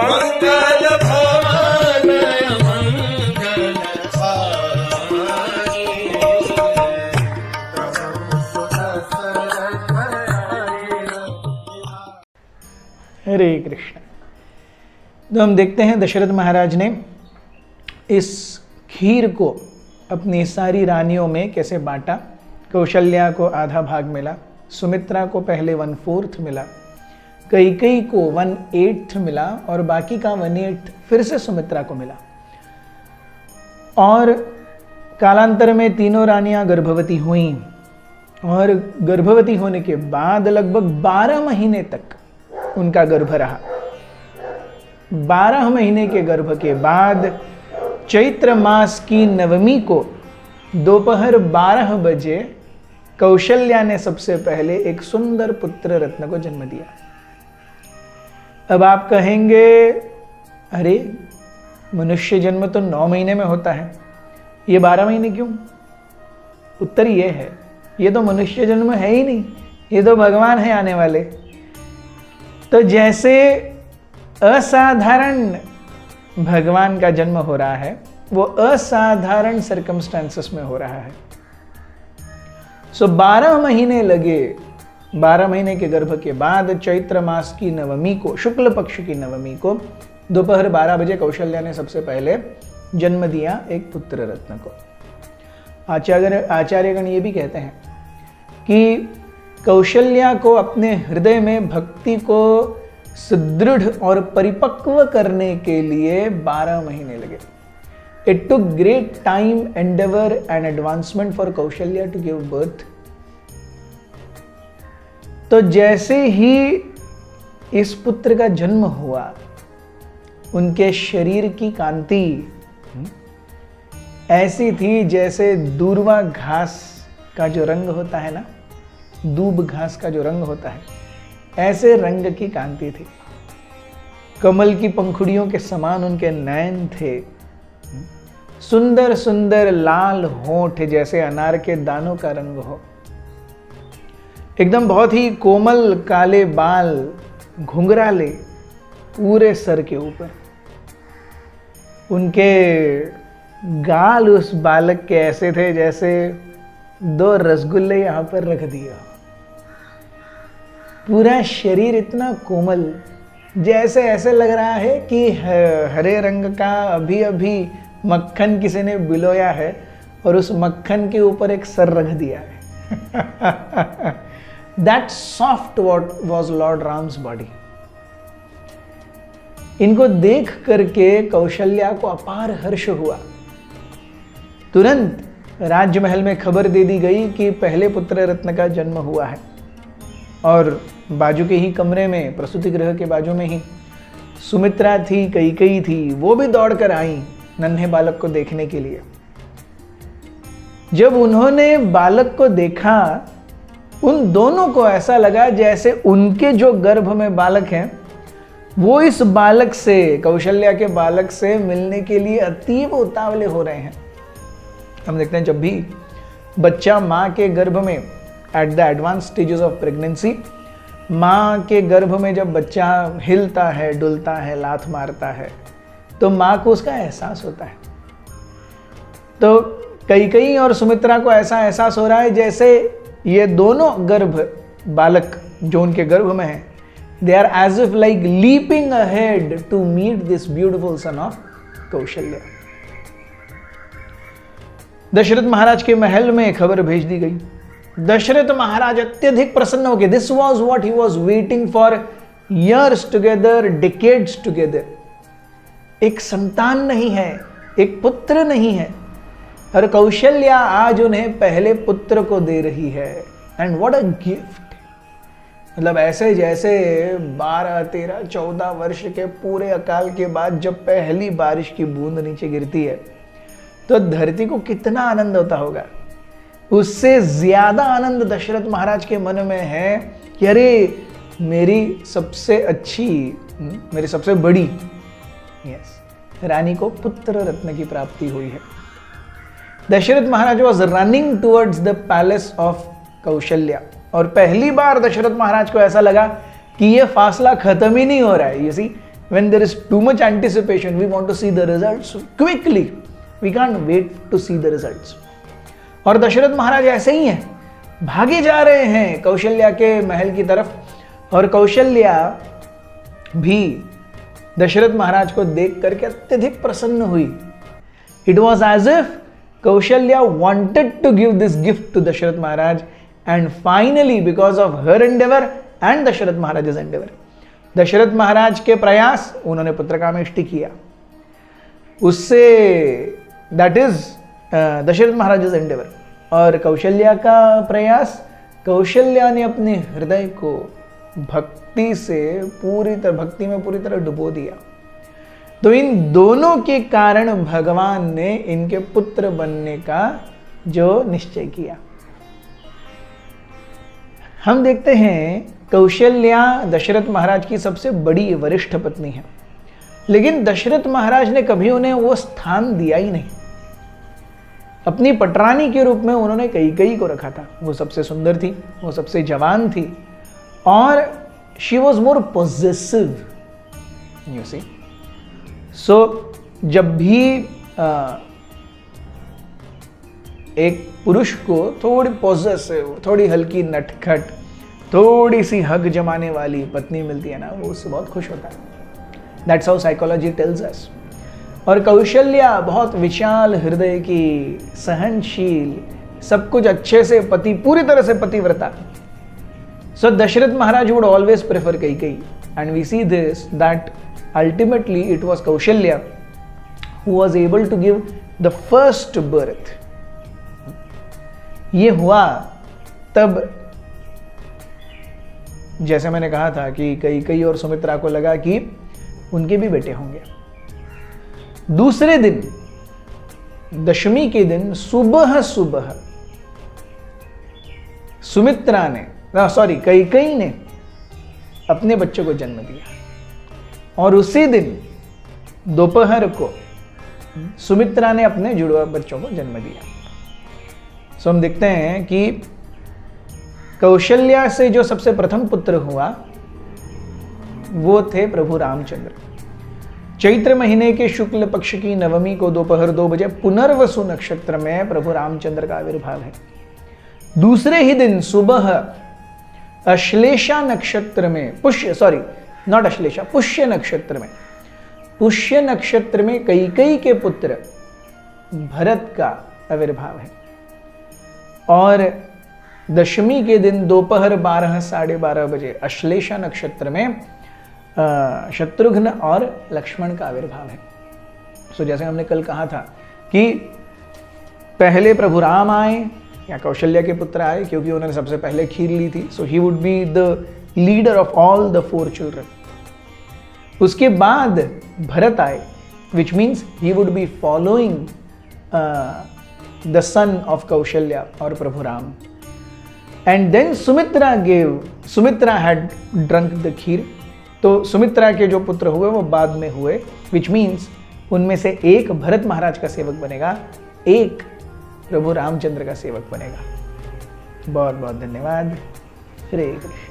मंगल भवन मंगल हारी। हरे कृष्ण। तो हम देखते हैं दशरथ महाराज ने इस खीर को अपनी सारी रानियों में कैसे बांटा। कौशल्या को आधा भाग मिला, सुमित्रा को पहले 1/4 मिला, कैकेयी को 1/8 मिला और बाकी का 1/8 फिर से सुमित्रा को मिला। और कालांतर में तीनों रानियां गर्भवती हुईं और गर्भवती होने के बाद लगभग 12 महीने तक उनका गर्भ रहा। 12 महीने के गर्भ के बाद चैत्र मास की नवमी को दोपहर 12 बजे कौशल्या ने सबसे पहले एक सुंदर पुत्र रत्न को जन्म दिया। अब आप कहेंगे, अरे मनुष्य जन्म तो 9 महीने में होता है, ये 12 महीने क्यों? उत्तर ये है, ये तो मनुष्य जन्म है ही नहीं, ये तो भगवान है आने वाले। तो जैसे असाधारण भगवान का जन्म हो रहा है, वो असाधारण सर्कमस्टांसेस में हो रहा है। सो 12 महीने लगे। 12 महीने के गर्भ के बाद चैत्र मास की नवमी को, शुक्ल पक्ष की नवमी को दोपहर 12 बजे कौशल्या ने सबसे पहले जन्म दिया एक पुत्र रत्न को। आचार्यगण ये भी कहते हैं कि कौशल्या को अपने हृदय में भक्ति को सुदृढ़ और परिपक्व करने के लिए 12 महीने लगे। It took great time, endeavor and advancement for Kaushalya to give birth. तो जैसे ही इस पुत्र का जन्म हुआ, उनके शरीर की कांति ऐसी थी जैसे दूर्वा घास का जो रंग होता है ना, दूब घास का जो रंग होता है, ऐसे रंग की कांति थी। कमल की पंखुड़ियों के समान उनके नयन थे। सुंदर सुंदर लाल होंठ जैसे अनार के दानों का रंग हो। एकदम बहुत ही कोमल काले बाल घुंघराले पूरे सर के ऊपर। उनके गाल उस बालक के ऐसे थे जैसे 2 रसगुल्ले यहां पर रख दिया। पूरा शरीर इतना कोमल, जैसे ऐसे लग रहा है कि हरे रंग का अभी अभी मक्खन किसी ने बिलोया है और उस मक्खन के ऊपर एक सर रख दिया है। That soft was Lord Ram's body. इनको देख करके कौशल्या को अपार हर्ष हुआ। तुरंत राजमहल में खबर दे दी गई कि पहले पुत्र रत्न का जन्म हुआ है। और बाजू के ही कमरे में, प्रसूति गृह के बाजू में ही सुमित्रा थी, कैकेयी थी, वो भी दौड़ कर आई नन्हे बालक को देखने के लिए। जब उन्होंने बालक को देखा, उन दोनों को ऐसा लगा जैसे उनके जो गर्भ में बालक हैं, वो इस बालक से, कौशल्या के बालक से मिलने के लिए अतीव उतावले हो रहे हैं। हम देखते हैं जब भी बच्चा माँ के गर्भ में, at the advance stages of pregnancy, माँ के गर्भ में जब बच्चा हिलता है, डुलता है, लात मारता है, तो माँ को उसका एहसास होता है। तो कैकेयी और सुमित्रा को ऐसा एहसास हो रहा है जैसे ये दोनों गर्भ बालक जो उनके गर्भ में है, they are as if like leaping ahead to meet this beautiful son of Kaushalya. Dasharath Maharaj के महल में खबर भेज दी गई। दशरथ महाराज अत्यधिक प्रसन्न हो गए। This was what he was waiting for years together, decades together. एक संतान नहीं है, एक पुत्र नहीं है, और कौशल्या आज उन्हें पहले पुत्र को दे रही है। And what a gift! मतलब ऐसे जैसे 12, 13, 14 वर्ष के पूरे अकाल के बाद जब पहली बारिश की बूंद नीचे गिरती है तो धरती को कितना आनंद होता होगा। उससे ज्यादा आनंद दशरथ महाराज के मन में है कि अरे मेरी सबसे अच्छी, मेरी सबसे बड़ी रानी को पुत्र रत्न की प्राप्ति हुई है। Dasharath Maharaj was running towards the palace of Kaushalya, और पहली बार दशरथ महाराज को ऐसा लगा कि ये फासला खत्म ही नहीं हो रहा है। You see, when there is too much anticipation, we want to see the results quickly. We can't wait to see the results. और दशरथ महाराज ऐसे ही हैं, भागे जा रहे हैं कौशल्या के महल की तरफ, और कौशल्या भी दशरथ महाराज को देख करके अत्यधिक प्रसन्न हुई. It was as if Kaushalya wanted to give this gift to Dasharath Maharaj, and finally because of her endeavor and Dasharath Maharaj's endeavor, Dasharath Maharaj के प्रयास, उन्होंने पुत्रकामेष्टि किया. उससे that is Dasharatha Maharaj endeavour. और कौशल्या का प्रयास, कौशल्या ने अपने हृदय को भक्ति में पूरी तरह डुबो दिया. तो इन दोनों के कारण भगवान ने इनके पुत्र बनने का जो निश्चय किया. हम देखते हैं कौशल्या दशरथ महाराज की सबसे बड़ी वरिष्ठ पत्नी है, लेकिन दशरथ महाराज ने कभी उन्हें वो स्थान दिया ही नहीं. अपनी पटरानी के रूप में उन्होंने कैकेयी को रखा था. वो सबसे सुंदर थी, वो सबसे जवान थी, और she was more possessive, you see. So जब भी एक पुरुष को थोड़ी पॉजेसिव, थोड़ी हल्की नटखट, थोड़ी सी हक जमाने वाली पत्नी मिलती है ना, वो उससे बहुत खुश होता है. That's how psychology tells us. और कौशल्या बहुत विशाल हृदय की, सहनशील, सब कुछ अच्छे से पूरी तरह से पतिव्रता. So Dasharath Maharaj would always prefer Kaikeyi, and we see this that ultimately it was Kaushalya who was able to give the first birth. ये हुआ तब, जैसे मैंने कहा था कि कैकेयी और सुमित्रा को लगा कि उनके भी बेटे होंगे. दूसरे दिन, दशमी के दिन सुबह सुमित्रा ने, कैकेयी ने अपने बच्चों को जन्म दिया, और उसी दिन दोपहर को सुमित्रा ने अपने जुड़वा बच्चों को जन्म दिया. सो हम देखते हैं कि कौशल्या से जो सबसे प्रथम पुत्र हुआ वो थे प्रभु रामचंद्र. चैत्र महीने के शुक्ल पक्ष की नवमी को दोपहर 2 बजे पुनर्वसु नक्षत्र में प्रभु रामचंद्र का आविर्भाव है. दूसरे ही दिन सुबह अश्लेषा नक्षत्र में, पुष्य नक्षत्र में कैकेयी के पुत्र भरत का आविर्भाव है. और दशमी के दिन दोपहर 12 साढ़े 12 बजे अश्लेषा नक्षत्र में शत्रुघ्न और लक्ष्मण का आविर्भाव है. सो जैसे हमने कल कहा था कि पहले प्रभु राम आए या कौशल्या के पुत्र आए, क्योंकि उन्होंने सबसे पहले खीर ली थी. So he would be the leader of all the 4 children. उसके बाद भरत आए, which means he would be following the son of Kaushalya और Prabhu Ram. And then Sumitra had drunk the kheer. तो सुमित्रा के जो पुत्र हुए वो बाद में हुए, विच मीन्स उनमें से एक भरत महाराज का सेवक बनेगा, एक प्रभु रामचंद्र का सेवक बनेगा. बहुत बहुत धन्यवाद. हरे कृष्ण.